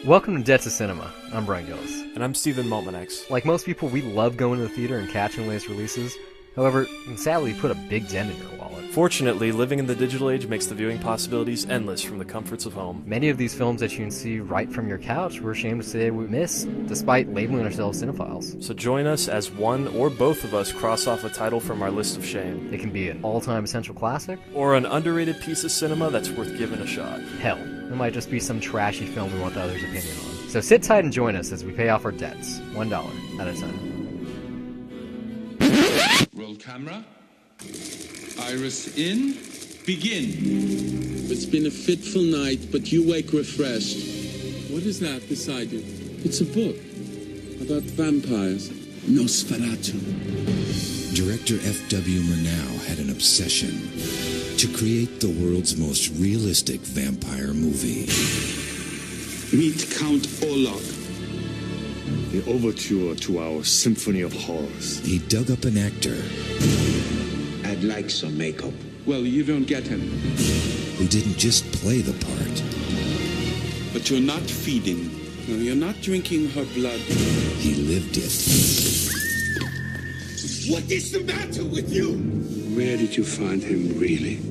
Welcome to Debt to Cinema. I'm Brian Gillis. And I'm Stephen Maltmanex. Like most people, we love going to the theater and catching the latest releases. However, sadly, put a big dent in your wallet. Fortunately, living in the digital age makes the viewing possibilities endless from the comforts of home. Many of these films that you can see right from your couch, we're ashamed to say we miss, despite labeling ourselves cinephiles. So join us as one or both of us cross off a title from our list of shame. It can be an all-time essential classic, or an underrated piece of cinema that's worth giving a shot. Hell, it might just be some trashy film we want the other's opinion on. So sit tight and join us as we pay off our debts, $1 at a time. Roll camera. Iris in. Begin. It's been a fitful night, but you wake refreshed. What is that beside you? It's a book about vampires. Nosferatu. Director F.W. Murnau had an obsession to create the world's most realistic vampire movie. Meet Count Orlok. The overture to our Symphony of Horrors. He dug up an actor I'd like some makeup. Well, you don't get him. who didn't just play the part. But you're not feeding. No, you're not drinking her blood. He lived it. What is the matter with you? Where did you find him, really?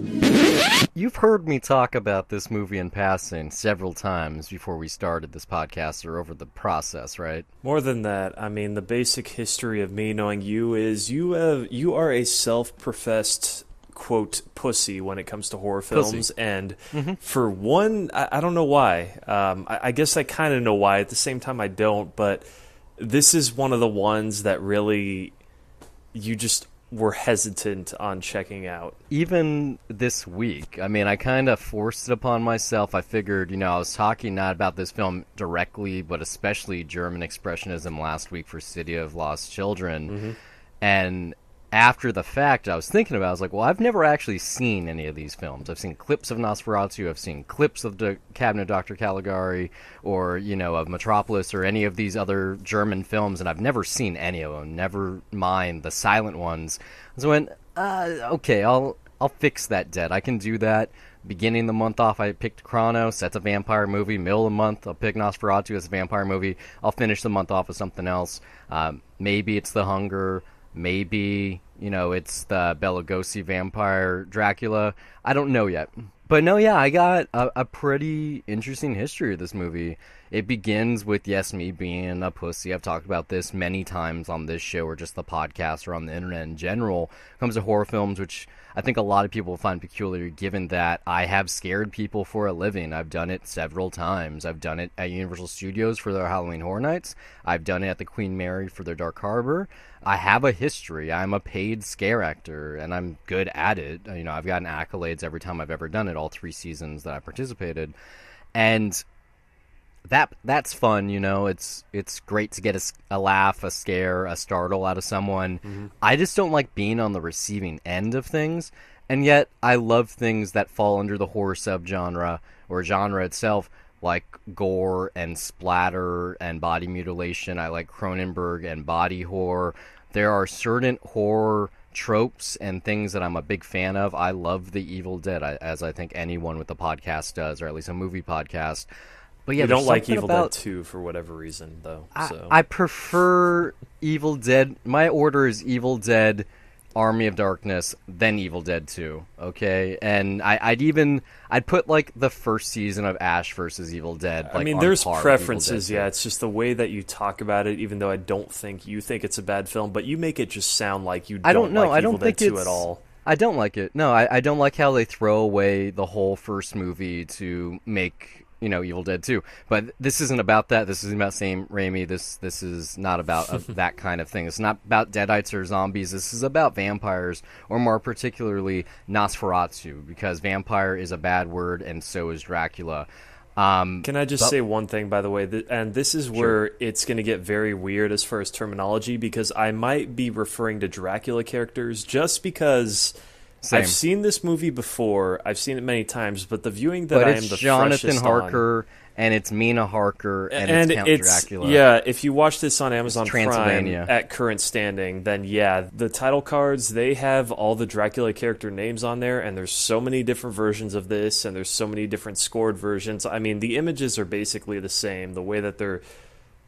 You've heard me talk about this movie in passing several times before we started this podcast or over the process, right? More than that, I mean, the basic history of me knowing you is you are a self-professed, quote, pussy when it comes to horror films. Pussy. And for one, I don't know why. I guess I kind of know why. At the same time, I don't. But this is one of the ones that really you just were hesitant on checking out. Even this week, I mean, I kind of forced it upon myself. I figured, I was talking not about this film directly, but especially German Expressionism last week for City of Lost Children. And after the fact, I was thinking about it, I was like, well, I've never actually seen any of these films. I've seen clips of Nosferatu, I've seen clips of the Cabinet of Dr. Caligari, or, of Metropolis, or any of these other German films, and I've never seen any of them, never mind the silent ones. So I went, okay, I'll fix that debt. I can do that. Beginning the month off, I picked Chronos. That's a vampire movie. Middle of the month, I'll pick Nosferatu as a vampire movie. I'll finish the month off with something else. Maybe it's The Hunger. Maybe, it's the Bela Lugosi vampire Dracula. I don't know yet. But no, yeah, I got a pretty interesting history of this movie. It begins with, yes, me being a pussy. I've talked about this many times on this show or just the podcast or on the internet in general. It comes to horror films, which I think a lot of people find peculiar given that I have scared people for a living. I've done it several times. I've done it at Universal Studios for their Halloween Horror Nights. I've done it at the Queen Mary for their Dark Harbor. I have a history. I'm a paid scare actor, and I'm good at it. I've gotten accolades every time I've ever done it, all 3 seasons that I participated. And that's fun, it's great to get a laugh, a scare, a startle out of someone. I just don't like being on the receiving end of things, and yet I love things that fall under the horror subgenre or genre itself, like gore and splatter and body mutilation. I like Cronenberg and body horror. There are certain horror tropes and things that I'm a big fan of. I love The Evil Dead, as I think anyone with a podcast does, or at least a movie podcast. But yeah, you don't like Evil Dead 2 for whatever reason, though. I prefer Evil Dead. My order is Evil Dead, Army of Darkness, then Evil Dead 2, okay? And I'd put, like, the first season of Ash versus Evil Dead, like, there's on par preferences, with Evil Dead 2. It's just the way that you talk about it, even though I don't think you think it's a bad film, but you make it just sound like you don't like Evil Dead 2 at all. I don't like it. No, I don't like how they throw away the whole first movie to make Evil Dead 2. But this isn't about that. This isn't about Sam Raimi. This is not about that kind of thing. It's not about Deadites or zombies. This is about vampires, or more particularly Nosferatu, because vampire is a bad word, and so is Dracula. Can I just say one thing, by the way? And this is where it's going to get very weird as far as terminology, because I might be referring to Dracula characters just because Same. I've seen this movie before. I've seen it many times, but the viewing that I am the Jonathan freshest Harker on, and it's Mina Harker, and it's Count Dracula. Yeah, if you watch this on Amazon Prime Transylvania. at current standing, then yeah, the title cards, they have all the Dracula character names on there, and there's so many different versions of this, and there's so many different scored versions. I mean, the images are basically the same. The way that they're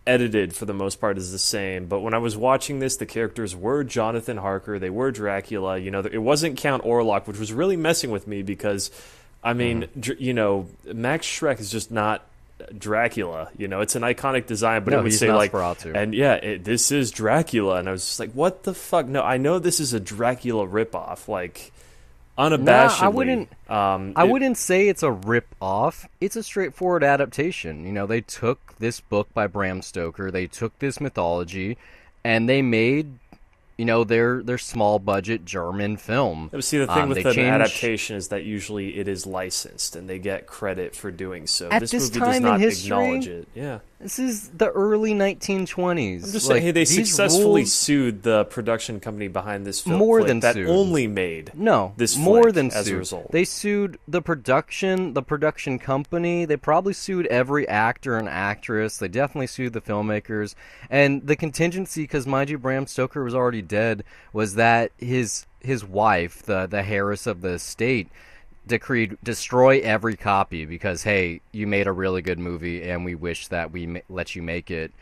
edited, for the most part, is the same. But when I was watching this, the characters were Jonathan Harker, they were Dracula. You know, it wasn't Count Orlok, which was really messing with me because, I mean, you know, Max Schreck is just not Dracula. You know, it's an iconic design, but it would say Nosferatu. and yeah, this is Dracula, and I was just like, what the fuck? No, I know this is a Dracula ripoff, like unabashedly. I wouldn't say it's a rip-off. It's a straightforward adaptation. You know, they took this book by Bram Stoker, they took this mythology, and they made, you know, their small-budget German film. See, the thing with an adaptation is that usually it is licensed, and they get credit for doing so. This movie time does not in history, acknowledge it. Yeah. This is the early 1920s. I'm just saying, hey, they these successfully rules- sued the production company behind this film. More flick than that sued. only made No, this more flick than as sued. a result. They sued the production company. They probably sued every actor and actress. They definitely sued the filmmakers. And the contingency, because mind you, Bram Stoker was already dead, was that his wife, the heiress of the estate, decreed destroy every copy because, hey, you made a really good movie and we wish that we let you make it.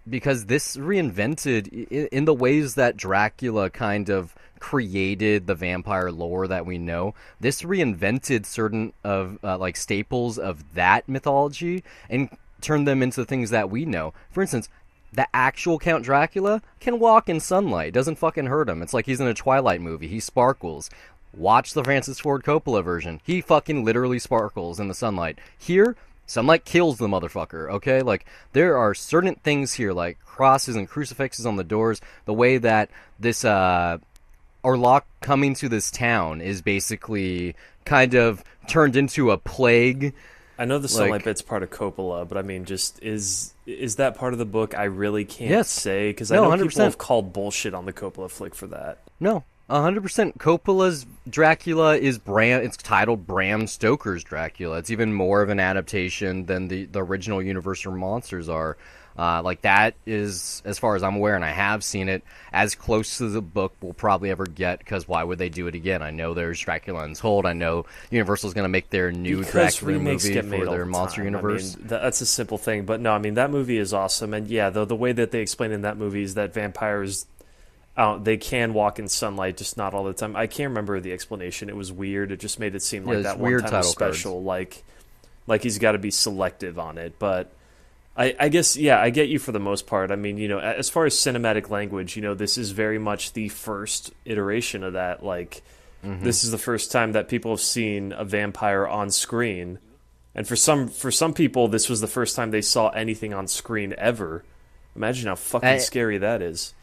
Because this reinvented, in the ways that Dracula kind of created the vampire lore that we know, this reinvented certain of like staples of that mythology and turned them into things that we know. For instance, the actual Count Dracula can walk in sunlight. It doesn't fucking hurt him. It's like he's in a Twilight movie. He sparkles. Watch the Francis Ford Coppola version. He fucking literally sparkles in the sunlight. Here, sunlight kills the motherfucker, okay? Like, there are certain things here, like crosses and crucifixes on the doors. The way that this, Orlok coming to this town is basically kind of turned into a plague. I know the sunlight bit's part of Coppola, but I mean, just is that part of the book? I really can't say, because I know 100%. people have called bullshit on the Coppola flick for that. No, 100%. Coppola's Dracula is it's titled Bram Stoker's Dracula. It's even more of an adaptation than the original Universal monsters are. Like, that is, as far as I'm aware, and I have seen it, as close to the book we'll probably ever get, because why would they do it again? I know there's Dracula Untold. I know Universal's going to make their new Dracula movie for their monster universe. I mean, that's a simple thing, but no, I mean, that movie is awesome, and yeah, the way that they explain in that movie is that vampires, they can walk in sunlight, just not all the time. I can't remember the explanation. It was weird. It just made it seem like that one time was special, like he's got to be selective on it, but I guess, yeah, I get you for the most part. I mean, you know, as far as cinematic language, you know, this is very much the first iteration of that. Like, this is the first time that people have seen a vampire on screen. And for some people, this was the first time they saw anything on screen ever. Imagine how fucking scary that is.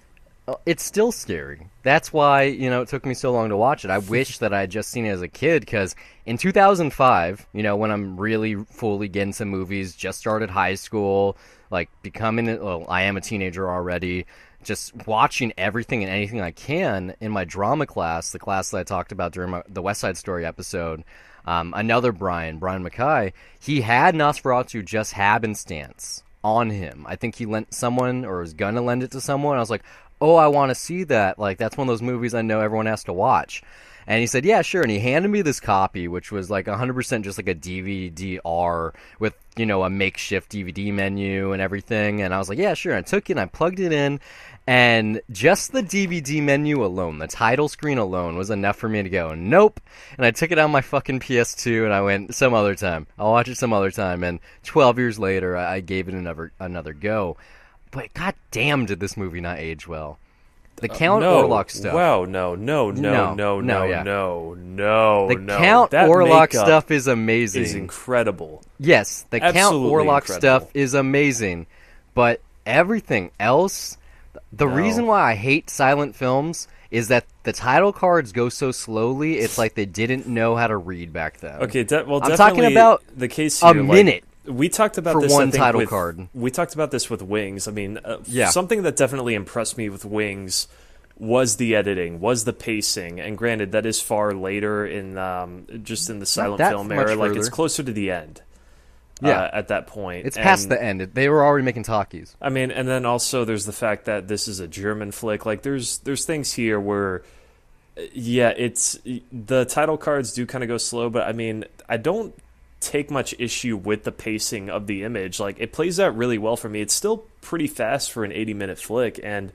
It's still scary. That's why, you know, it took me so long to watch it. I wish that I had just seen it as a kid, because in 2005, you know, when I'm really fully getting some movies, just started high school, like I am a teenager already, just watching everything and anything I can in my drama class, the class that I talked about during the West Side Story episode. Another Brian Mackay, he had Nosferatu just happenstance on him. I think he lent someone, or was gonna lend it to someone. I was like, oh, I want to see that. Like, that's one of those movies I know everyone has to watch. And he said, yeah, sure. And he handed me this copy, which was like 100% just like a DVD-R with, you know, a makeshift DVD menu and everything. And I was like, yeah, sure. And I took it and I plugged it in. And just the DVD menu alone, the title screen alone, was enough for me to go, nope. And I took it on my fucking PS2 and I went, some other time. I'll watch it some other time. And 12 years later, I gave it another go. But goddamn, did this movie not age well? The Count Orlok stuff. Wow, no. The Count Orlok stuff is amazing. Is incredible. Yes, the Count Orlok incredible. stuff is amazing. But everything else, the reason why I hate silent films is that the title cards go so slowly, it's like they didn't know how to read back then. Okay, I'm talking about the case here, a minute. We talked about for this one I think, title card. We talked about this with Wings. I mean, yeah. Something that definitely impressed me with Wings was the editing, was the pacing. And granted, that is far later in just in the silent film era. Like, it's closer to the end. at that point. It's past the end. They were already making talkies. I mean, and then also there's the fact that this is a German flick. Like, there's things here where, yeah, it's the title cards do kind of go slow, but I mean, I don't take much issue with the pacing of the image. Like, it plays out really well for me. It's still pretty fast for an 80-minute flick, and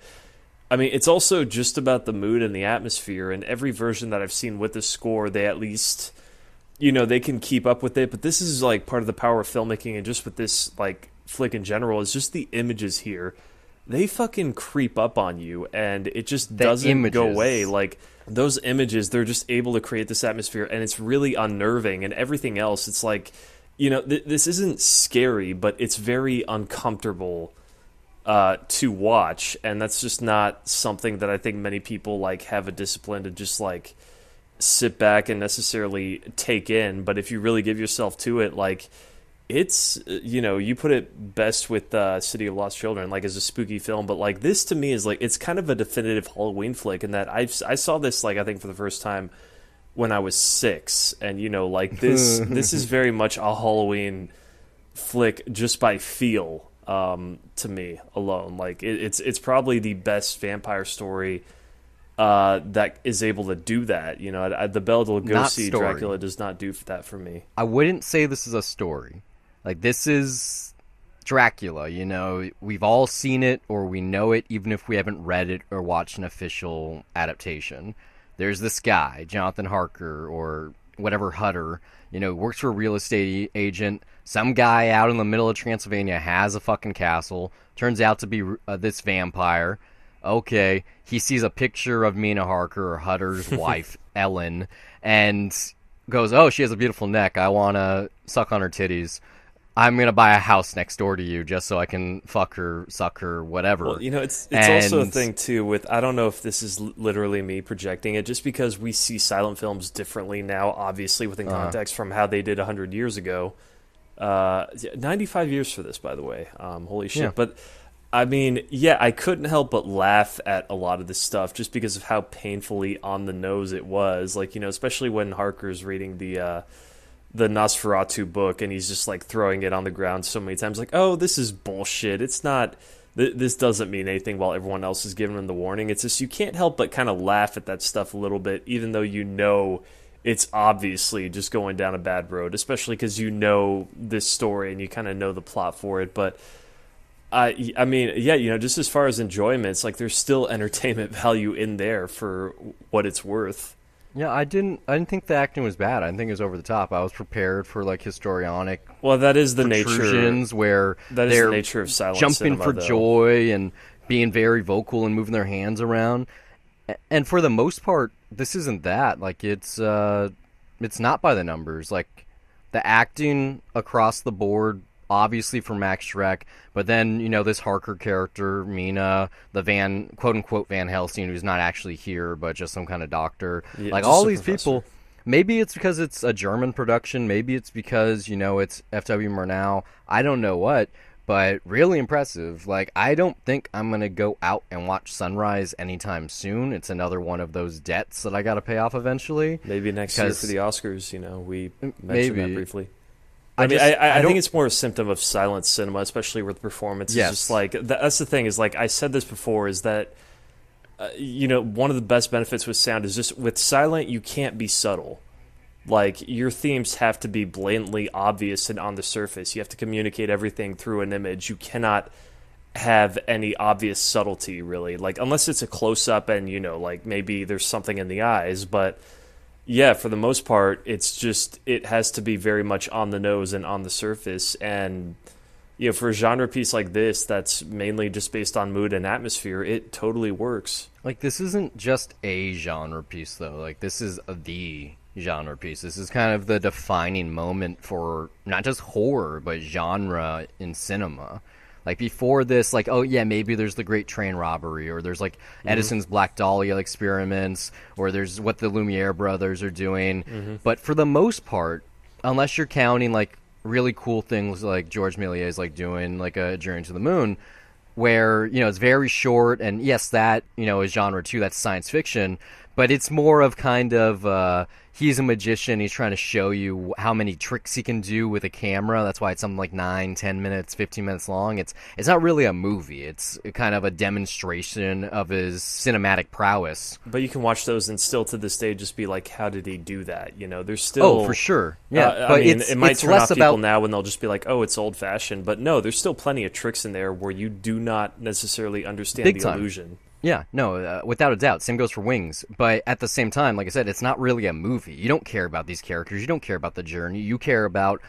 I mean, it's also just about the mood and the atmosphere, and every version that I've seen with the score, they at least, you know, they can keep up with it. But this is like part of the power of filmmaking, and just with this like flick in general, is just the images here. They fucking creep up on you, and it just doesn't go away. Like, those images, they're just able to create this atmosphere, and it's really unnerving. And everything else, it's like, you know, this isn't scary, but it's very uncomfortable to watch, and that's just not something that I think many people like have a discipline to just like sit back and necessarily take in. But if you really give yourself to it, like, it's, you know, you put it best with City of Lost Children, like, as a spooky film, but like this to me is like, it's kind of a definitive Halloween flick, in that I saw this, like, I think for the first time when I was 6, and, you know, like, this is very much a Halloween flick just by feel, to me alone. Like, it's probably the best vampire story that is able to do that. You know, the Bela Lugosi Dracula does not do that for me. I wouldn't say this is a story. Like, this is Dracula, you know, we've all seen it, or we know it, even if we haven't read it or watched an official adaptation. There's this guy, Jonathan Harker, or whatever Hutter, you know, works for a real estate agent. Some guy out in the middle of Transylvania has a fucking castle, turns out to be this vampire. Okay, he sees a picture of Mina Harker, or Hutter's wife, Ellen, and goes, oh, she has a beautiful neck, I want to suck on her titties. I'm going to buy a house next door to you just so I can fuck her, suck her, whatever. Well, you know, it's also a thing, too, with, I don't know if this is literally me projecting it, just because we see silent films differently now, obviously, within context from how they did 100 years ago. 95 years for this, by the way. Holy shit. Yeah. But, I mean, yeah, I couldn't help but laugh at a lot of this stuff just because of how painfully on the nose it was. Like, you know, especially when Harker's reading the Nosferatu book, and he's just like throwing it on the ground so many times, like, oh, this is bullshit, it's not, this doesn't mean anything, while everyone else is giving him the warning. It's just, you can't help but kind of laugh at that stuff a little bit, even though you know it's obviously just going down a bad road, especially because you know this story and you kind of know the plot for it. But I mean, yeah, you know, just as far as enjoyment, it's like there's still entertainment value in there for what it's worth. Yeah, I didn't think the acting was bad. I didn't think it was over the top. I was prepared for like histrionic. Well, that is the nature where that is the nature of silent jumping cinema, for though. Joy and being very vocal and moving their hands around. And for the most part, this isn't that. Like, it's not by the numbers. Like, the acting across the board, obviously for Max Schreck, but then, you know, this Harker character, Mina, the quote-unquote Van Helsing, who's not actually here, but just some kind of doctor. Yeah, like, all these people, maybe it's because it's a German production, maybe it's because, you know, it's F.W. Murnau, I don't know what, but really impressive. Like, I don't think I'm going to go out and watch Sunrise anytime soon. It's another one of those debts that I got to pay off eventually. Maybe next year for the Oscars, you know, we mentioned that briefly. I think it's more a symptom of silent cinema, especially with performances. Yes. Just like that's the thing, is like I said this before, is that you know, one of the best benefits with sound is just with silent you can't be subtle. Like, your themes have to be blatantly obvious and on the surface. You have to communicate everything through an image. You cannot have any obvious subtlety, really. Like, unless it's a close up and, you know, like maybe there's something in the eyes, but yeah, for the most part, it's just, it has to be very much on the nose and on the surface. And, you know, for a genre piece like this, that's mainly just based on mood and atmosphere, it totally works. Like, this isn't just a genre piece, though. Like, this is the genre piece. This is kind of the defining moment for not just horror, but genre in cinema. Like, before this, like, oh, yeah, maybe there's the Great Train Robbery, or there's, like, Edison's Black Dahlia experiments, or there's what the Lumiere brothers are doing. But for the most part, unless you're counting, like, really cool things like George Méliès, like, doing, like, a Journey to the Moon, where, you know, it's very short, and yes, that, you know, is genre too, that's science fiction, But it's more of kind of he's a magician. He's trying to show you how many tricks he can do with a camera. That's why it's something like 9, 10 minutes, 15 minutes long. It's not really a movie. It's kind of a demonstration of his cinematic prowess. But you can watch those and still to this day just be like, how did he do that? You know, there's still... Oh, for sure. Yeah, but it might it's turn less off people about... now when they'll just be like, oh, it's old-fashioned. But no, there's still plenty of tricks in there where you do not necessarily understand Big the time. illusion. Yeah, no, without a doubt. Same goes for Wings. But at the same time, like I said, it's not really a movie. You don't care about these characters. You don't care about the journey. You care about,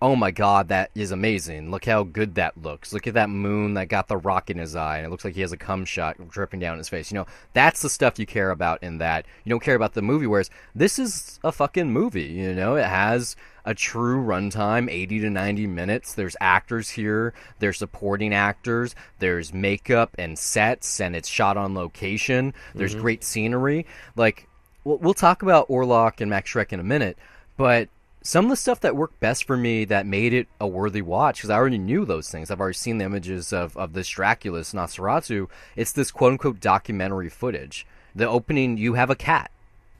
oh my god, that is amazing. Look how good that looks. Look at that moon that got the rock in his eye, and it looks like he has a cum shot dripping down his face. You know, that's the stuff you care about in that. You don't care about the movie, whereas this is a fucking movie, you know? It has a true runtime, 80 to 90 minutes. There's actors here. There's supporting actors. There's makeup and sets, and it's shot on location. There's great scenery. Like, we'll talk about Orlok and Max Schreck in a minute, but some of the stuff that worked best for me that made it a worthy watch, because I already knew those things. I've already seen the images of this Dracula, this Nosferatu. It's this quote-unquote documentary footage. The opening, you have a cat.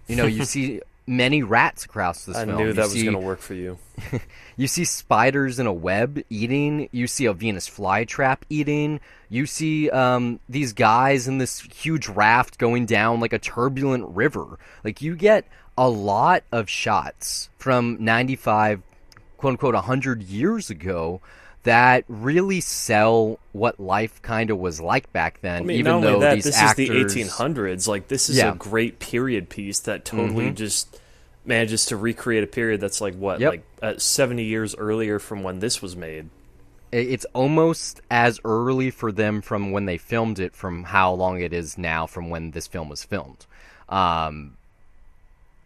You know, you see many rats across this film. I knew that was going to work for you. You see spiders in a web eating. You see a Venus flytrap eating. You see these guys in this huge raft going down like a turbulent river. Like, you get a lot of shots from 95, quote-unquote, 100 years ago that really sell what life kind of was like back then. I mean, even not though only that, these this actors... is the 1800s. Like, this is a great period piece that totally just manages to recreate a period that's like, what, like 70 years earlier from when this was made. It's almost as early for them from when they filmed it from how long it is now from when this film was filmed.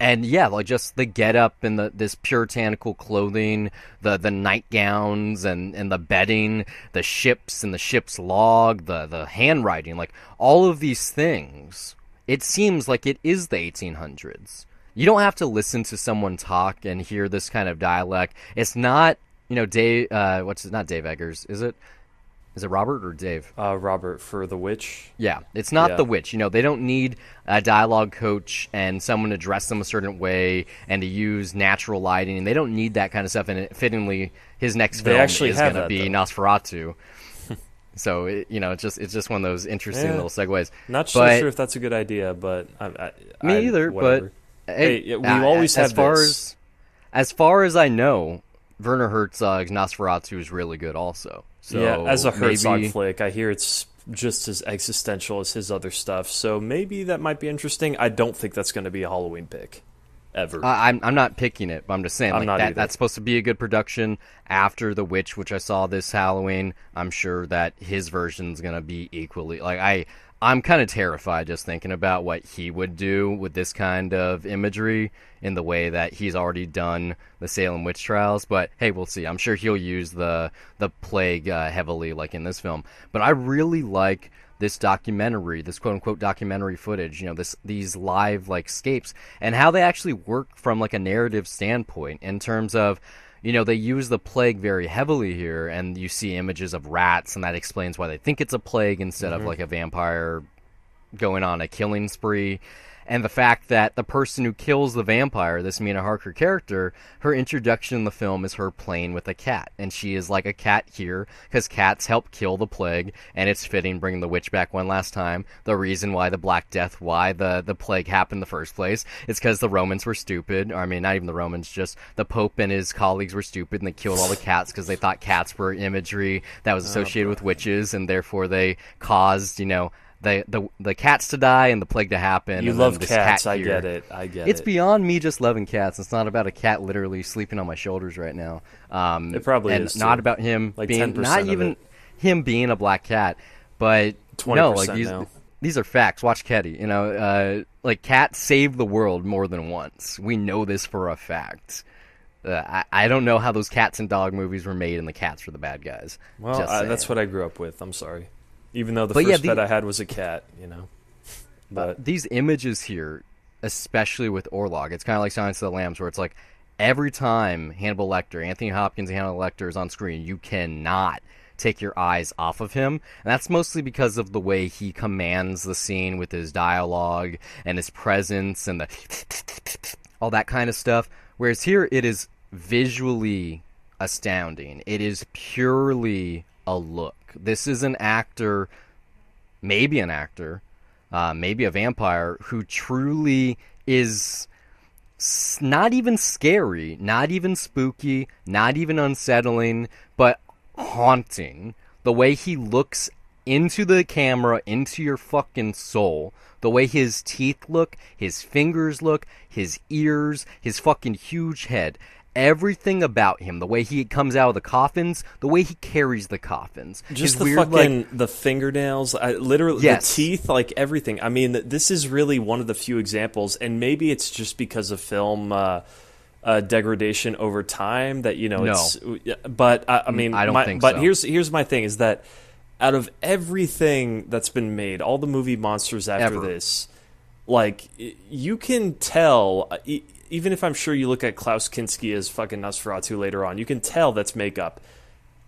And yeah, like just the getup and this puritanical clothing, the nightgowns and the bedding, the ships and the ship's log, the handwriting, like all of these things, it seems like it is the 1800s. You don't have to listen to someone talk and hear this kind of dialect. It's not, you know, Dave, not Dave Eggers, is it? Is it Robert or Dave? Robert for The Witch. Yeah, it's not The Witch. You know, they don't need a dialogue coach and someone to dress them a certain way and to use natural lighting. They don't need that kind of stuff. And fittingly, his next film is going to be Nosferatu. So, it's just one of those interesting little segues. Not so sure if that's a good idea, but me either. Whatever. But hey, we always have this. As far as I know, Werner Herzog's Nosferatu is really good also. So yeah, as a Herzog flick, I hear it's just as existential as his other stuff. So maybe that might be interesting. I don't think that's going to be a Halloween pick, ever. I'm not picking it, but I'm just saying that's supposed to be a good production. After The Witch, which I saw this Halloween, I'm sure that his version's going to be equally... Like, I'm kind of terrified just thinking about what he would do with this kind of imagery in the way that he's already done the Salem witch trials. But hey, we'll see. I'm sure he'll use the plague heavily like in this film. But I really like this documentary, this quote-unquote documentary footage, these live like scapes, and how they actually work from like a narrative standpoint in terms of, they use the plague very heavily here, and you see images of rats, and that explains why they think it's a plague instead of like a vampire going on a killing spree. And the fact that the person who kills the vampire, this Mina Harker character, her introduction in the film is her playing with a cat. And she is like a cat here, because cats help kill the plague, and it's fitting bringing the witch back one last time. The reason why the Black Death, why the plague happened in the first place, is because the Romans were stupid. I mean, not even the Romans, just the Pope and his colleagues were stupid, and they killed all the cats because they thought cats were imagery that was associated with witches, and therefore they caused, the cats to die and the plague to happen. You and love this cats, cat I here. get it. It's beyond me just loving cats. It's not about a cat literally sleeping on my shoulders right now. It probably and is. Not too. about him like being 10% not of even it. him being a black cat, but 20% no, like now. these are facts. Watch Ketty. Like cats save the world more than once. We know this for a fact. I don't know how those cats and dog movies were made and the cats were the bad guys. Well, that's what I grew up with. I'm sorry. Even though the But first yeah, pet I had was a cat, But these images here, especially with Orlok, it's kind of like Silence of the Lambs, where it's like every time Hannibal Lecter, Anthony Hopkins and Hannibal Lecter is on screen, you cannot take your eyes off of him. And that's mostly because of the way he commands the scene with his dialogue and his presence and the all that kind of stuff. Whereas here, it is visually astounding. It is purely a look. This is an actor, maybe a vampire, who truly is not even scary, not even spooky, not even unsettling, but haunting. The way he looks into the camera, into your fucking soul. The way his teeth look, his fingers look, his ears, his fucking huge head. Everything about him, the way he comes out of the coffins, the way he carries the coffins. Just his the weird, fucking, the fingernails, literally, Yes. the teeth, like everything. I mean, this is really one of the few examples, and maybe it's just because of film degradation over time that, No. it's... But, I mean... I don't think but so. here's my thing, is that out of everything that's been made, all the movie monsters after Ever. this, like, you can tell... Even if I'm sure you look at Klaus Kinski as fucking Nosferatu later on, you can tell that's makeup.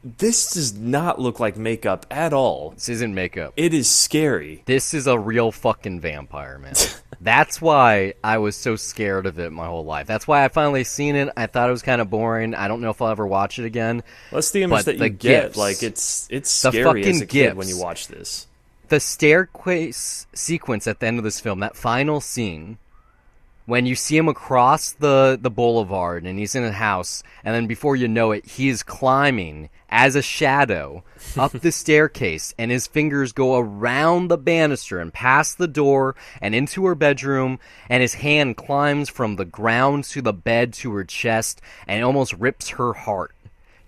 This does not look like makeup at all. This isn't makeup. It is scary. This is a real fucking vampire, man. That's why I was so scared of it my whole life. That's why I finally seen it. I thought it was kind of boring. I don't know if I'll ever watch it again. That's the image But that the you get. gifs, Like, it's the scary as fucking a kid gifs. when you watch this. The staircase sequence at the end of this film, that final scene, when you see him across the boulevard and he's in a house, and then before you know it, he is climbing as a shadow up the staircase, and his fingers go around the banister and past the door and into her bedroom, and his hand climbs from the ground to the bed to her chest and almost rips her heart.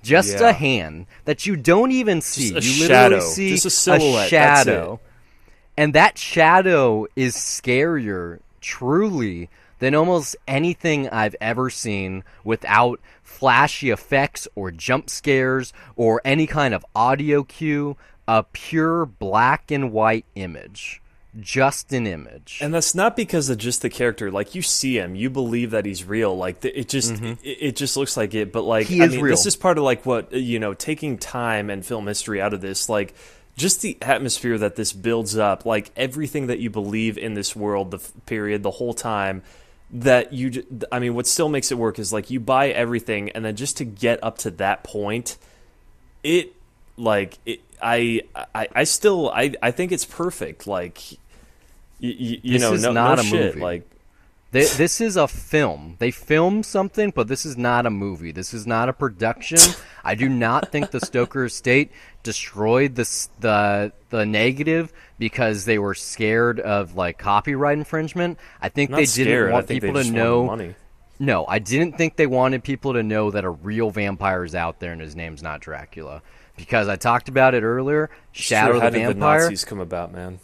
Just Yeah. a hand that you don't even see. Just a You shadow. literally see Just a silhouette. shadow. That's it. And that shadow is scarier, truly, than almost anything I've ever seen without flashy effects or jump scares or any kind of audio cue. A pure black and white image. Just an image. And that's not because of just the character. Like, you see him, you believe that he's real. Like, it just it just looks like it. But, like, He I is mean, real. this is part of, like, what, taking time and film history out of this. Like, just the atmosphere that this builds up. Like, everything that you believe in this world, the whole time, that I mean, what still makes it work is, like, you buy everything, and then just to get up to that point, I think it's perfect. Like, This is not a shit. movie. Like, This is a film. They filmed something, but this is not a movie. This is not a production. I do not think the Stoker estate destroyed the negative because they were scared of, like, copyright infringement. I think not they scared. didn't I want think people they to just wanted know. money. No, I didn't think they wanted people to know that a real vampire is out there and his name's not Dracula. Because I talked about it earlier. Shadow How the did Vampire. the Nazis come about, man?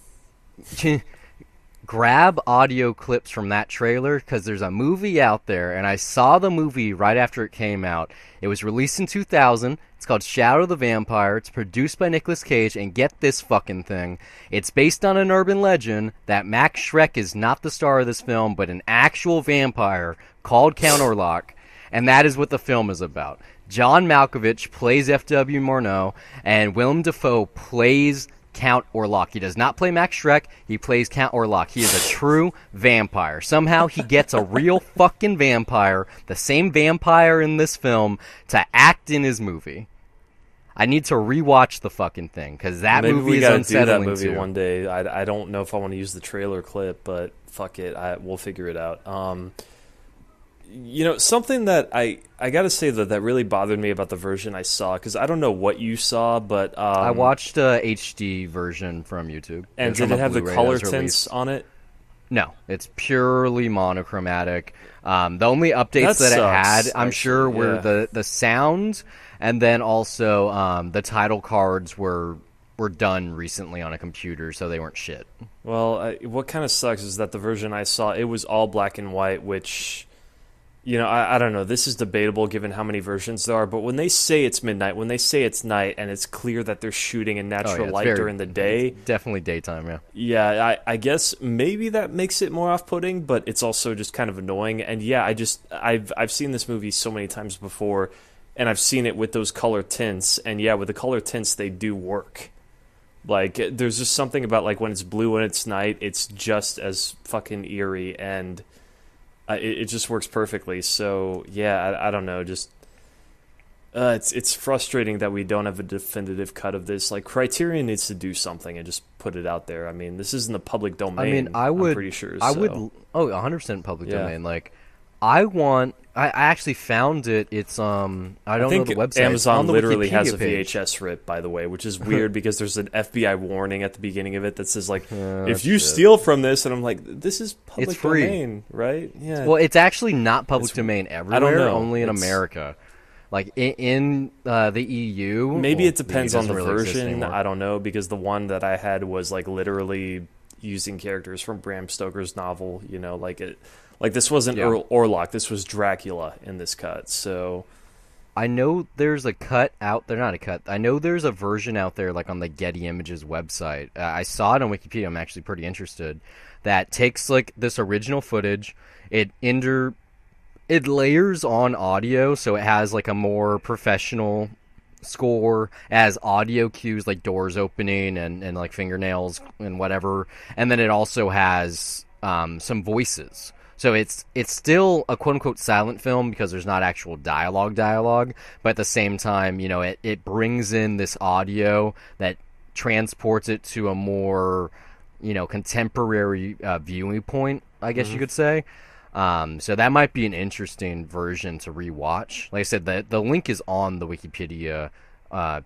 Grab audio clips from that trailer, because there's a movie out there, and I saw the movie right after it came out. It was released in 2000. It's called Shadow the Vampire. It's produced by Nicolas Cage, and get this fucking thing. It's based on an urban legend that Max Schreck is not the star of this film, but an actual vampire called Count Orlok, and that is what the film is about. John Malkovich plays F.W. Murnau, and Willem Dafoe plays Count Orlok. He does not play Max Schreck. He plays Count Orlok. He is a true vampire. Somehow he gets a real fucking vampire, the same vampire in this film, to act in his movie. I need to rewatch the fucking thing, because that Maybe movie we is gotta unsettling do that movie too. one day. I don't know if I want to use the trailer clip, but fuck it, we'll figure it out. Something that I gotta say that really bothered me about the version I saw, because I don't know what you saw, but I watched a HD version from YouTube. And It's did from it a have the Blu-ray color that was tints released. on it? No, it's purely monochromatic. The only updates That that it had, sucks, I'm sure, actually, were yeah. the sound, and then also the title cards were done recently on a computer, so they weren't shit. Well, what kind of sucks is that the version I saw, it was all black and white, which, I don't know. This is debatable given how many versions there are, but when they say it's midnight, when they say it's night, and it's clear that they're shooting in natural it's light very- during the day, it's definitely daytime, yeah. yeah, I guess maybe that makes it more off-putting, but it's also just kind of annoying. And yeah, I've seen this movie so many times before, and I've seen it with those color tints, and yeah, with the color tints, they do work. Like, there's just something about, like, when it's blue and it's night, it's just as fucking eerie, and it just works perfectly. So, yeah, I don't know, just... it's frustrating that we don't have a definitive cut of this. Like, Criterion needs to do something and just put it out there. I mean, this is in the public domain. I mean, I'm pretty sure. I would. Oh, 100% public domain. Like, I actually found it. It's I don't know the website. Amazon literally Wikipedia has a page. VHS rip, by the way, which is weird because there's an FBI warning at the beginning of it that says, like, if you steal from this, and I'm like, this is public It's free. domain, right? Yeah. Well, it's actually not public domain everywhere. I don't know. Only in America. Like in the EU. Maybe well, it depends EU on the doesn't really exist version. anymore. I don't know, because the one that I had was like literally using characters from Bram Stoker's novel. You know, like this wasn't Orlok. This was Dracula in this cut. So I know there's a cut out there. Not a cut. I know there's a version out there, like on the Getty Images website. I saw it on Wikipedia. I'm actually pretty interested. That takes like this original footage. It layers on audio, so it has like a more professional score, as audio cues like doors opening and like fingernails and whatever, and then it also has some voices. So it's still a quote unquote silent film because there's not actual dialogue, but at the same time, you know, it brings in this audio that transports it to a more, you know, contemporary viewing point, I guess you could say. So that might be an interesting version to rewatch. Like I said, the link is on the Wikipedia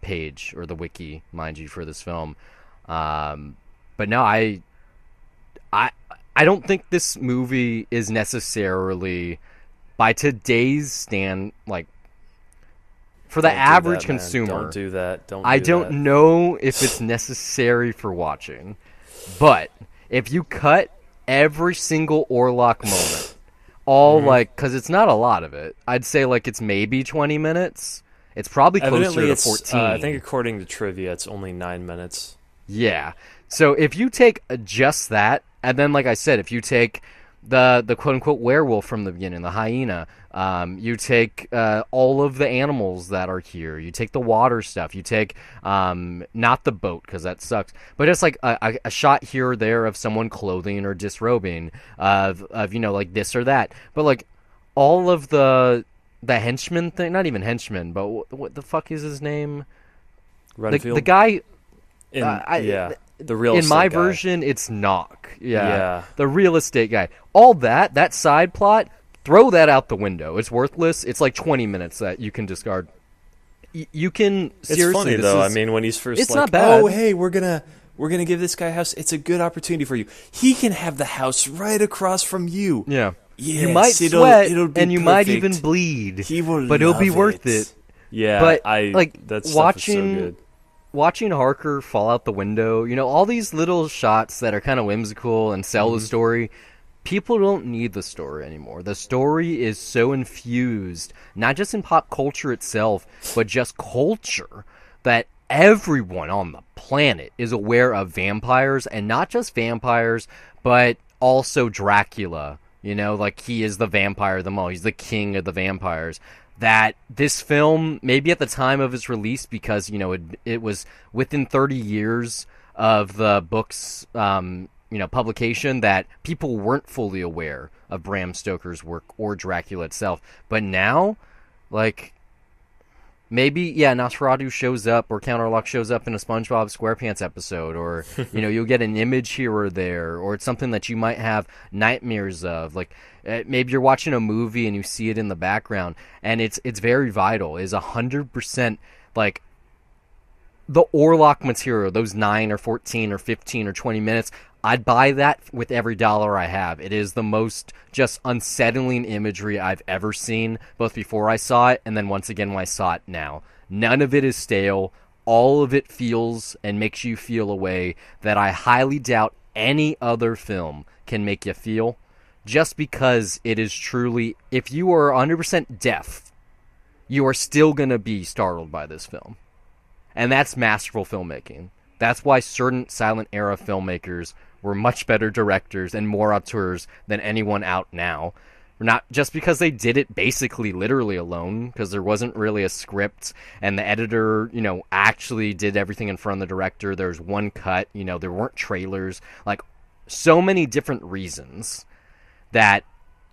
page, or the wiki, mind you, for this film. But no, I don't think this movie is necessarily, by today's like, for the average consumer. Don't do that. I don't know if it's necessary for watching, but if you cut every single Orlok moment, like, because it's not a lot of it. I'd say like it's maybe 20 minutes. It's probably closer to 14. I think according to trivia, it's only 9 minutes. Yeah. So if you take just that, and then like I said, if you take the quote unquote werewolf from the beginning, the hyena, you take all of the animals that are here, you take the water stuff, you take not the boat because that sucks, but it's like a shot here or there of someone clothing or disrobing, of you know, like this or that, but like all of the henchman thing, not even henchman, but what the fuck is his name? The guy. The real estate in my guy. version, it's Knock. Yeah, the real estate guy. All that side plot, throw that out the window. It's worthless. It's like 20 minutes that you can discard. You can seriously. It's funny though. I mean, when he's first, it's like, not bad. Oh, hey, we're gonna give this guy a house. It's a good opportunity for you. He can have the house right across from you. Yeah. Yes, you might sweat, and you might even bleed. He will, but it'll be worth it. Yeah, but that's watching. So good. Watching Harker fall out the window, you know, all these little shots that are kind of whimsical and sell the story, people don't need the story anymore. The story is so infused, not just in pop culture itself, but just culture, that everyone on the planet is aware of vampires, and not just vampires, but also Dracula. You know, like, he is the vampire of them all. He's the king of the vampires. That this film, maybe at the time of its release, because, you know, it was within 30 years of the book's, you know, publication, that people weren't fully aware of Bram Stoker's work or Dracula itself. But now, like, maybe, yeah, Nosferatu shows up, or Count Orlok shows up in a SpongeBob SquarePants episode, or, you know, you'll get an image here or there, or it's something that you might have nightmares of. Like, maybe you're watching a movie and you see it in the background, and it's very vital. Is 100% like the Orlok material, those 9 or 14 or 15 or 20 minutes. I'd buy that with every dollar I have. It is the most just unsettling imagery I've ever seen, both before I saw it and then once again when I saw it now. None of it is stale. All of it feels and makes you feel a way that I highly doubt any other film can make you feel, just because it is truly, if you are 100% deaf, you are still going to be startled by this film. And that's masterful filmmaking. That's why certain silent era filmmakers were much better directors and more auteurs than anyone out now. Not just because they did it basically literally alone, because there wasn't really a script, and the editor, actually did everything in front of the director. There's one cut, there weren't trailers. Like, so many different reasons that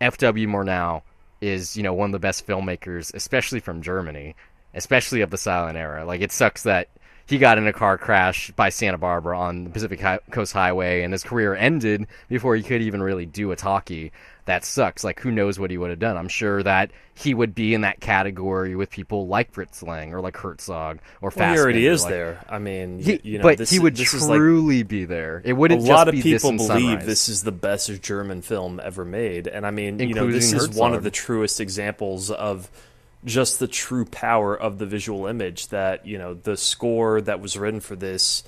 F.W. Murnau is, one of the best filmmakers, especially from Germany, especially of the silent era. Like, it sucks that he got in a car crash by Santa Barbara on the Pacific Coast Highway, and his career ended before he could even really do a talkie. That sucks. Like, who knows what he would have done? I'm sure that he would be in that category with people like Fritz Lang or like Herzog or Fassbinder. Well, he already is there. I mean, but he would truly be there. It wouldn't. A lot of be people this believe Sunrise. This is the best German film ever made, and I mean, Including this is Herzog. one of the truest examples of just the true power of the visual image. That the score that was written for this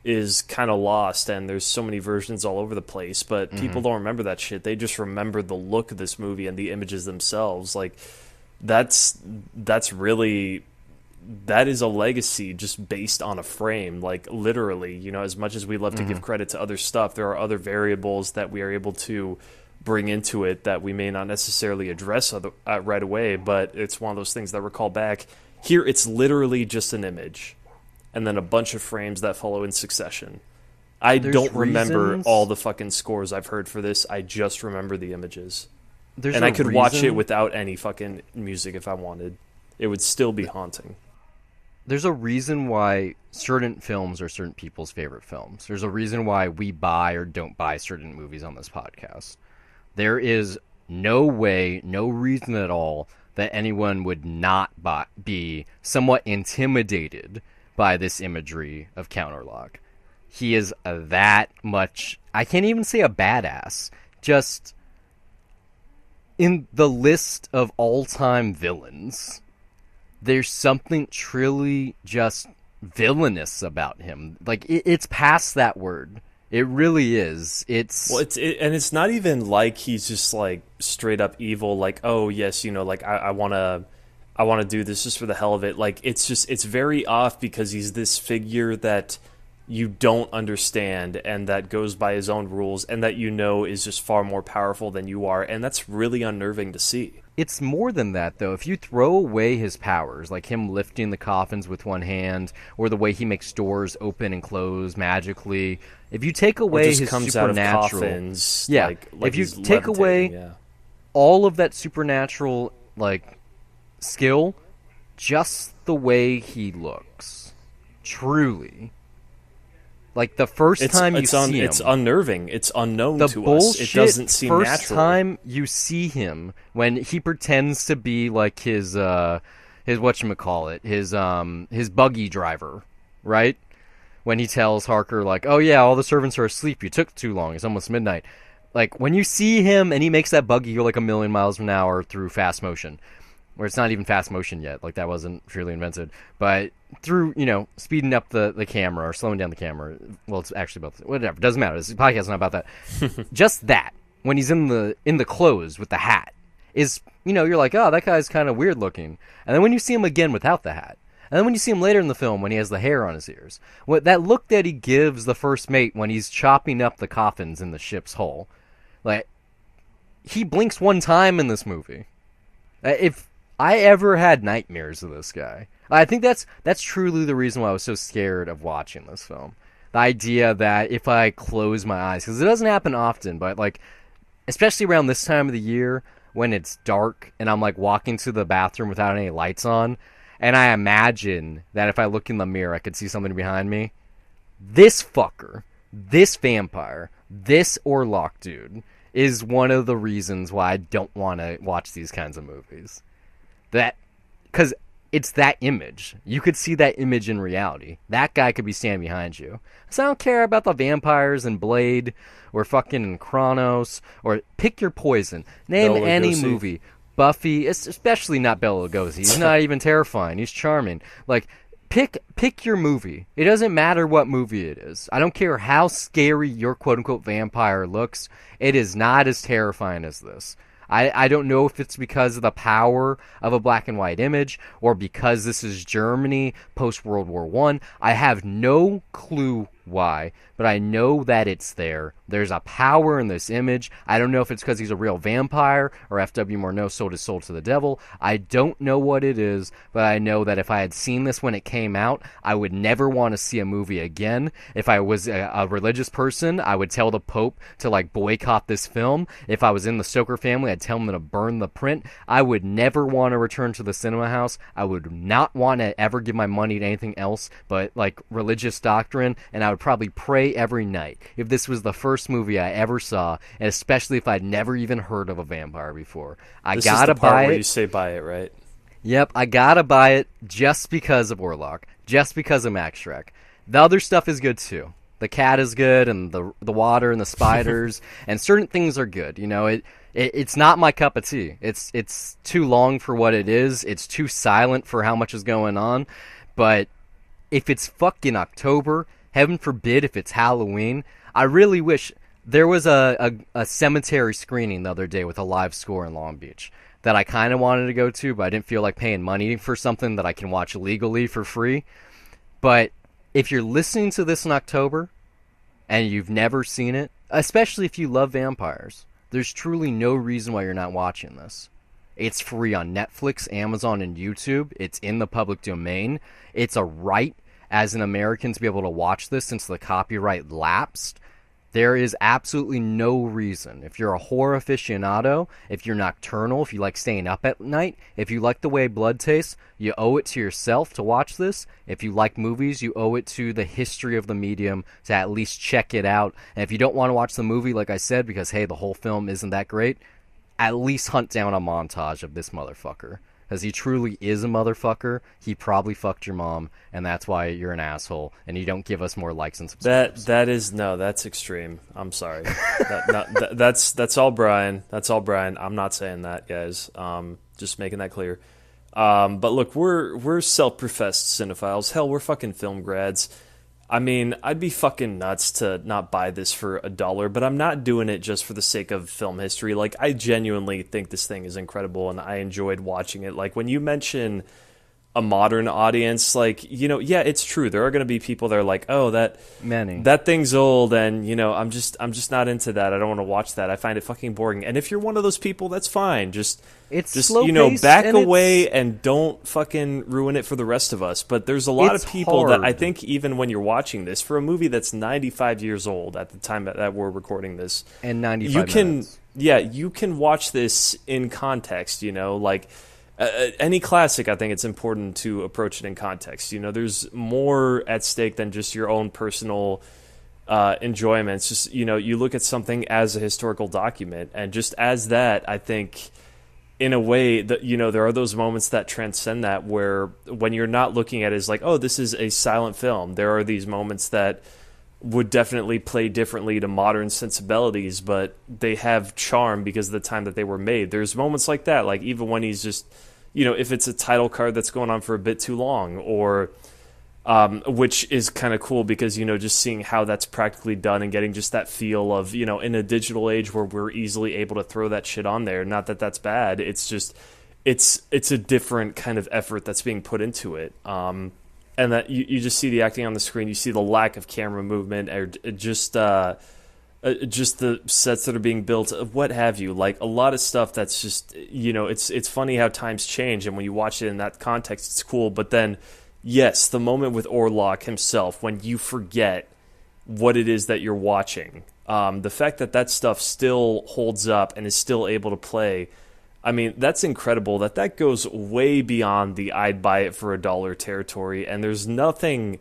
is kind of lost, and there's so many versions all over the place, but people don't remember that shit. They just remember the look of this movie and the images themselves. Like, that's really, that is a legacy just based on a frame. Like, literally, as much as we love to give credit to other stuff, there are other variables that we are able to bring into it that we may not necessarily address right away, but it's one of those things that recall back. Here, it's literally just an image, and then a bunch of frames that follow in succession. There's don't remember reasons. all the fucking scores I've heard for this. I just remember the images. There's I a could watch it reason- without any fucking music if I wanted. It would still be haunting. There's a reason why certain films are certain people's favorite films. There's a reason why we buy or don't buy certain movies on this podcast. There is no way, no reason at all that anyone would not be somewhat intimidated by this imagery of Count Orlok. He is that much, I can't even say a badass, just in the list of all-time villains, there's something truly just villainous about him. Like, it's past that word. It really is. And it's not even like he's just like straight up evil. Like, oh yes, like I want to do this just for the hell of it. Like, it's very off because he's this figure that you don't understand and that goes by his own rules and that is just far more powerful than you are, and that's really unnerving to see. It's more than that, though. If you throw away his powers, like him lifting the coffins with one hand, or the way he makes doors open and close magically, if you take away his comes out of supernatural, coffins, yeah, like if you he's take away levitating, all of that supernatural skill, just the way he looks, truly. Like, the first time you see him... It's unnerving. It's unknown the to bullshit us. It doesn't seem first natural. time you see him, when he pretends to be like his whatchamacallit, his buggy driver, right? When he tells Harker, like, oh yeah, all the servants are asleep, you took too long, it's almost midnight. Like, when you see him and he makes that buggy go like 1,000,000 miles an hour through fast motion, where it's not even fast motion yet, like that wasn't truly invented, but through, speeding up the camera or slowing down the camera. Well, it's actually about whatever, doesn't matter. This podcast is not about that. Just that, when he's in the clothes with the hat, is, you're like, oh, that guy's kind of weird looking. And then when you see him again without the hat, and then when you see him later in the film when he has the hair on his ears, that look that he gives the first mate when he's chopping up the coffins in the ship's hull, like, he blinks one time in this movie. If I ever had nightmares of this guy, I think that's truly the reason why I was so scared of watching this film. The idea that if I close my eyes, because it doesn't happen often, but especially around this time of the year when it's dark and I'm walking to the bathroom without any lights on, and I imagine that if I look in the mirror I could see something behind me. This fucker, this vampire, this Orlok dude is one of the reasons why I don't want to watch these kinds of movies. Because it's that image. You could see that image in reality. That guy could be standing behind you. So I don't care about the vampires in Blade or fucking Kronos, or pick your poison. Name Bela any Lugosi. movie. Buffy, especially not Bela Lugosi. He's not even terrifying. He's charming. Pick your movie. It doesn't matter what movie it is. I don't care how scary your quote-unquote vampire looks. It is not as terrifying as this. I don't know if it's because of the power of a black and white image or because this is Germany post-World War I. I have no clue why, but I know that it's there. There's a power in this image. I don't know if it's because he's a real vampire or F.W. Murnau sold his soul to the devil. I don't know what it is, but I know that if I had seen this when it came out, I would never want to see a movie again. If I was a religious person, I would tell the Pope to like boycott this film. If I was in the Stoker family, I'd tell them to burn the print. I would never want to return to the cinema house. I would not want to ever give my money to anything else but like religious doctrine, and I would probably pray every night if this was the first movie I ever saw, and especially if I'd never even heard of a vampire before. This is the part where you say buy it, right? Yep, I gotta buy it just because of Orlok, just because of Max Schreck. The other stuff is good too. The cat is good, and the water and the spiders, and certain things are good. You know, it's not my cup of tea. It's too long for what it is. It's too silent for how much is going on. But if it's fucking October, heaven forbid if it's Halloween, I really wish there was a cemetery screening the other day with a live score in Long Beach that I kind of wanted to go to, but I didn't feel like paying money for something that I can watch legally for free. But if you're listening to this in October and you've never seen it, especially if you love vampires, there's truly no reason why you're not watching this. It's free on Netflix, Amazon, and YouTube. It's in the public domain. It's a right as an American to be able to watch this since the copyright lapsed. There is absolutely no reason. If you're a horror aficionado, if you're nocturnal, if you like staying up at night, if you like the way blood tastes, you owe it to yourself to watch this. If you like movies, you owe it to the history of the medium to at least check it out. And if you don't want to watch the movie, like I said, because, hey, the whole film isn't that great, at least hunt down a montage of this motherfucker. Because he truly is a motherfucker. He probably fucked your mom, and that's why you're an asshole, and you don't give us more likes and subscribes. That's extreme. I'm sorry. That's all Brian. That's all Brian. I'm not saying that, guys. Just making that clear. But look, we're self-professed cinephiles. Hell, we're fucking film grads. I mean, I'd be fucking nuts to not buy this for $1, but I'm not doing it just for the sake of film history. Like, I genuinely think this thing is incredible, and I enjoyed watching it. Like, when you mention a modern audience, like, you know, yeah, it's true. There are going to be people that are like, oh, that thing's old, and, you know, I'm just not into that. I don't want to watch that. I find it fucking boring. And if you're one of those people, that's fine. Just you know, back away and don't fucking ruin it for the rest of us. But there's a lot of people that I think, even when you're watching this, for a movie that's 95 years old at the time that we're recording this, and 95 minutes. Yeah, you can watch this in context, you know, like any classic. I think it's important to approach it in context. You know, there's more at stake than just your own personal enjoyment. It's just, you know, you look at something as a historical document, and just as that, I think, in a way that, you know, there are those moments that transcend that, where when you're not looking at it as like, oh, this is a silent film, there are these moments that would definitely play differently to modern sensibilities, but they have charm because of the time that they were made. There's moments like that, like even when he's just, you know, if it's a title card that's going on for a bit too long, or which is kind of cool because, you know, just seeing how that's practically done and getting just that feel of, you know, in a digital age where we're easily able to throw that shit on there. Not that that's bad. It's just, it's a different kind of effort that's being put into it. And that you just see the acting on the screen. You see the lack of camera movement, or just the sets that are being built, what have you. Like, a lot of stuff that's just, you know, it's funny how times change, and when you watch it in that context, it's cool. But then, yes, the moment with Orlok himself, when you forget what it is that you're watching, the fact that stuff still holds up and is still able to play, I mean, that's incredible. That goes way beyond the I'd buy it for $1 territory, and there's nothing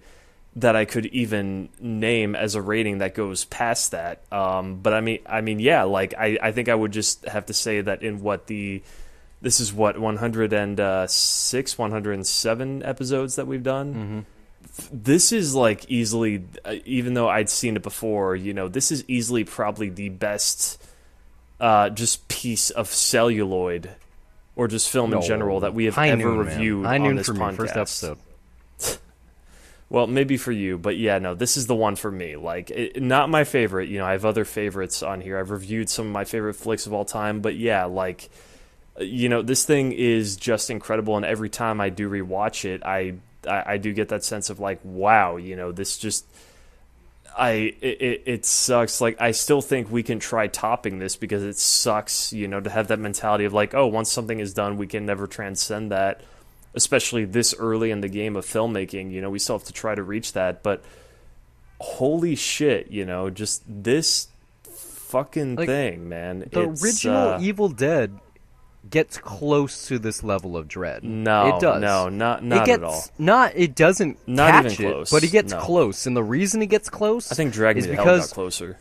that I could even name as a rating that goes past that. But I mean, yeah, like I think I would just have to say that this is 106, 107 episodes that we've done. Mm-hmm. This is like easily, even though I'd seen it before, you know, this is easily probably the best just piece of celluloid or just film in general that we have ever reviewed on this podcast. First episode. Well, maybe for you, but yeah, no, this is the one for me. Like, not my favorite. You know, I have other favorites on here. I've reviewed some of my favorite flicks of all time, but yeah, like, you know, this thing is just incredible, and every time I do rewatch it, I do get that sense of like, wow, you know, this just, it sucks. Like, I still think we can try topping this because it sucks, you know, to have that mentality of like, oh, once something is done, we can never transcend that, especially this early in the game of filmmaking. You know, we still have to try to reach that, but holy shit, you know, just this fucking thing, man. The original Evil Dead gets close to this level of dread. No, it does. No, not at all. It doesn't not catch even close. it, but it gets No. close. And the reason it gets close, I think Drag Me is to Hell because got closer.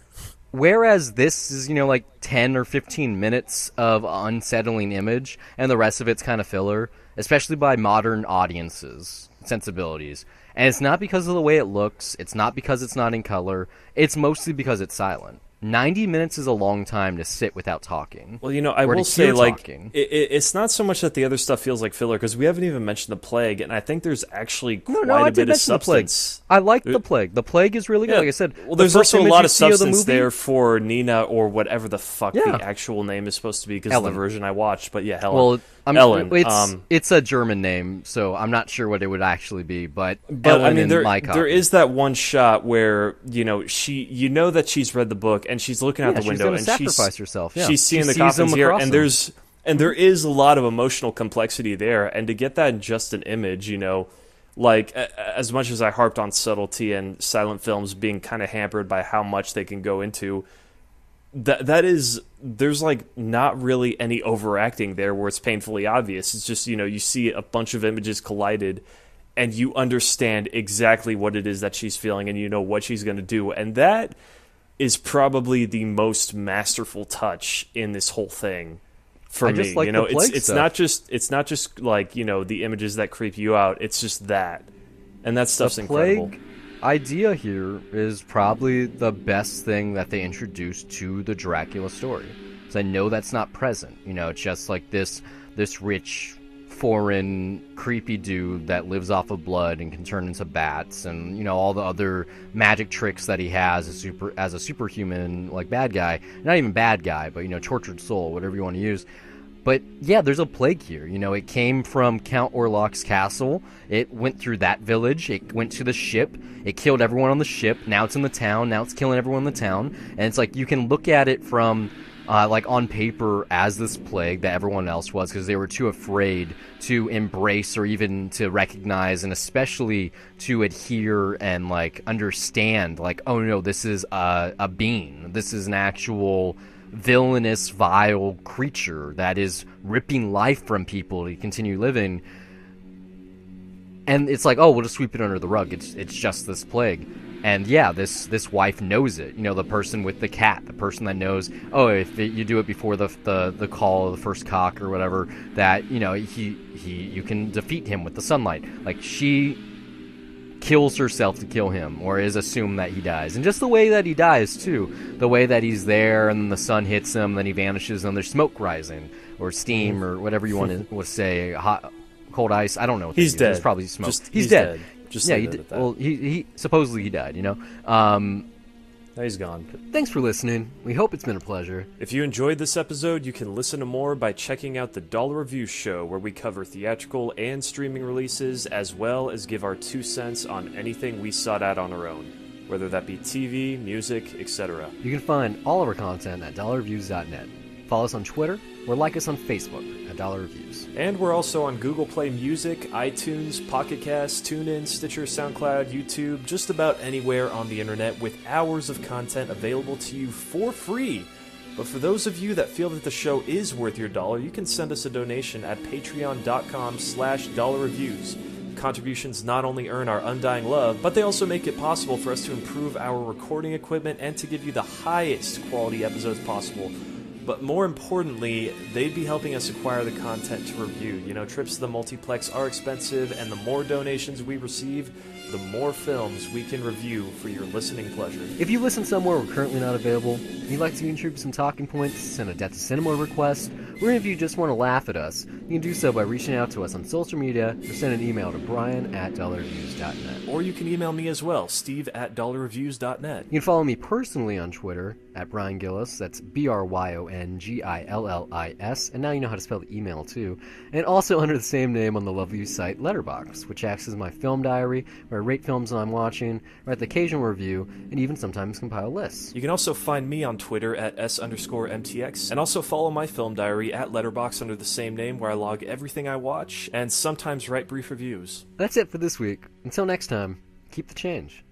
whereas this is, you know, like 10 or 15 minutes of unsettling image, and the rest of it's kind of filler, especially by modern audiences, sensibilities. And it's not because of the way it looks, it's not because it's not in color, it's mostly because it's silent. 90 minutes is a long time to sit without talking. Well, you know, I or will to say, hear like, talking. it's not so much that the other stuff feels like filler, because we haven't even mentioned the Plague, and I think there's actually quite I a did bit of mention the Plague. substance. I like the Plague. The Plague is really good. Like I said, well, there's the first also a image lot you of see the substance movie- there for Nina, or whatever the fuck Yeah. the actual name is supposed to be, because of the Ellen. version I watched. But yeah, Helen. Well, Ellen. It's a German name, so I'm not sure what it would actually be. But But Ellen I mean, and there my copy. there is that one shot where, you know, you know that she's read the book and she's looking out the she's window gonna and sacrifice herself. Yeah. she's seeing She the sees them coffins here, across and them. there is a lot of emotional complexity there, and to get that in just an image, you know, like as much as I harped on subtlety and silent films being kind of hampered by how much they can go into, there's like not really any overacting there where it's painfully obvious. It's just, you know, you see a bunch of images collided and you understand exactly what it is that she's feeling, and you know what she's going to do, and that is probably the most masterful touch in this whole thing for I me. just like You know, the Plague it's stuff. not just like, you know, the images that creep you out. It's just that, and that stuff's the incredible. Plague idea here is probably the best thing that they introduced to the Dracula story. Because I know that's not present. You know, it's just like this rich, foreign, creepy dude that lives off of blood and can turn into bats, and, you know, all the other magic tricks that he has as a superhuman, like, bad guy. Not even bad guy, but, you know, tortured soul, whatever you want to use. But yeah, there's a plague here. You know, it came from Count Orlok's castle. It went through that village. It went to the ship. It killed everyone on the ship. Now it's in the town. Now it's killing everyone in the town. And it's like, you can look at it from, like, on paper as this plague that everyone else was, because they were too afraid to embrace or even to recognize, and especially to adhere and, like, understand, like, oh no, this is a being. This is an actual villainous, vile creature that is ripping life from people to continue living. And it's like, oh, we'll just sweep it under the rug. It's just this plague. And yeah, this wife knows it. You know, the person with the cat, the person that knows, oh, if you do it before the call of the first cock or whatever, that, you know, you can defeat him with the sunlight. Like, she kills herself to kill him, or is assumed that he dies. And just the way that he dies, too. The way that he's there, and then the sun hits him, then he vanishes, and there's smoke rising, or steam, or whatever you want to say, hot, cold ice, I don't know what He's dead. It's probably smoke. Just, he's dead. Just yeah, leave it at that. well, he supposedly he died, you know? Now he's gone. Thanks for listening. We hope it's been a pleasure. If you enjoyed this episode, you can listen to more by checking out the Dollar Reviews show, where we cover theatrical and streaming releases, as well as give our 2 cents on anything we sought out on our own, whether that be TV, music, etc. You can find all of our content at dollarreviews.net. Follow us on Twitter, or like us on Facebook at Dollar Reviews. And we're also on Google Play Music, iTunes, Pocket Cast, TuneIn, Stitcher, SoundCloud, YouTube, just about anywhere on the internet, with hours of content available to you for free. But for those of you that feel that the show is worth your dollar, you can send us a donation at patreon.com/dollarreviews. Contributions not only earn our undying love, but they also make it possible for us to improve our recording equipment and to give you the highest quality episodes possible. But more importantly, they'd be helping us acquire the content to review. You know, trips to the multiplex are expensive, and the more donations we receive, the more films we can review for your listening pleasure. If you listen somewhere we're currently not available, and you'd like to contribute some talking points, send a Death to Cinema request, or if you just want to laugh at us, you can do so by reaching out to us on social media, or send an email to brian@dollarreviews.net. Or you can email me as well, steve@dollarreviews.net. You can follow me personally on Twitter at Brian Gillis, that's BRYONGILLIS, and now you know how to spell the email too, and also under the same name on the love you site Letterboxd, which acts as my film diary, where I where I rate films that I'm watching, write the occasional review, and even sometimes compile lists. You can also find me on Twitter at S_MTX, and also follow my film diary at Letterboxd under the same name, where I log everything I watch, and sometimes write brief reviews. That's it for this week. Until next time, keep the change.